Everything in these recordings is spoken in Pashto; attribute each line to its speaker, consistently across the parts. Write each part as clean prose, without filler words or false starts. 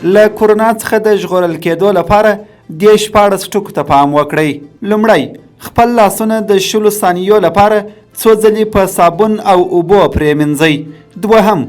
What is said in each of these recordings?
Speaker 1: له کورونا څخه د ژغورل کېدو لپاره دې 14 ټکو ته پام وکړئ. لومړی، خپل لاسونه د 20 ثانیو لپاره څو ځلې په صابون او اوبو پرېمنځئ. دوهم،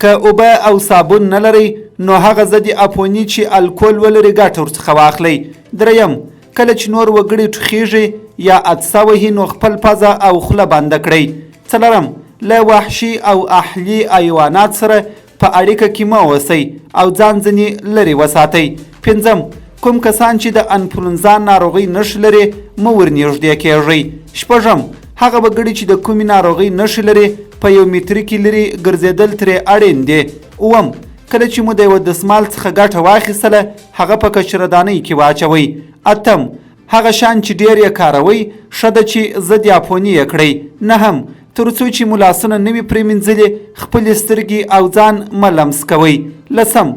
Speaker 1: که اوبه او صابون نه لرئ نو هغه ضد عفوني چې الکول ولري ګټه ورڅخه واخلئ. دریم، کله چې نور وګړي ټوخیږي یا عطسه وهي نو خپل پزه او خوله بنده کړئ. څلورم، له وحشي او اهلي حیوانات سره په اړیکه کې مه اوسئ او ځان ځنې لرې وساتئ. پنځم، کوم کسان چې د انفلونزا ناروغۍ نښې لري مه ورنږدې کیږئ. شپږم، هغه وګړي چې د کومې ناروغۍ نښې لري په 1 متر کې لرې ګرځېدل ترې اړین دي. اووم، کله چې مو د یوه دسمال څخه ګټه واخیستله هغه په کچردانۍ کې واچوئ. اتم، هغه شیان چې ډېر یې کاروئ ښه ده چې ضد عفوني یې کړئ. نهم، تر څو چې مو لاسونه نه وي پرېمنځلي خپلې سترګې او ځان مه لمس کوئ. لسم،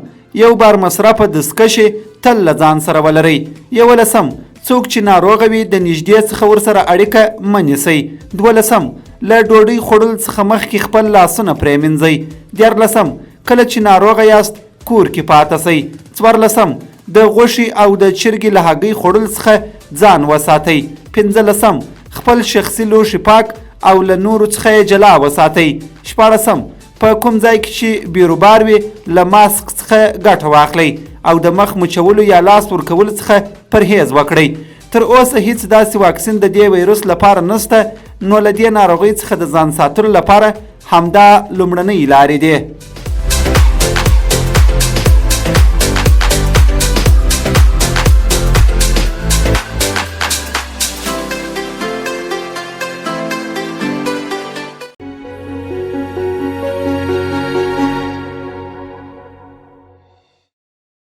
Speaker 1: یو بار مصرفه دستکشې تل له ځان سره ولرئ. 11، څوک چې ناروغه وي د نږدې څخه ورسره اړیکه مه نیسئ. 12، له ډوډۍ خوړلو څخه مخکې خپل لاسونه پرېمنځئ. 14، کله چې ناروغه یاست کور کې پاته سئ. 14، د غوښې او د چرګې له هګۍ خوړلو څخه ځان وساتئ. 15، خپل شخصي لوښي پاک او له نورو څخه یې جلا وساتئ. 14، په کوم ځای کې چې بیروبار وي له ماسک څخه ګټه واخلئ او د مخ مچولو یا لاس ورکولو څخه پرهیز وکړئ. تر اوسه هیڅ داسې واکسین د دې ویروس لپاره نشته، نو له دې ناروغۍ څخه د ځان ساتلو لپاره همدا لومړنۍ لارې دي.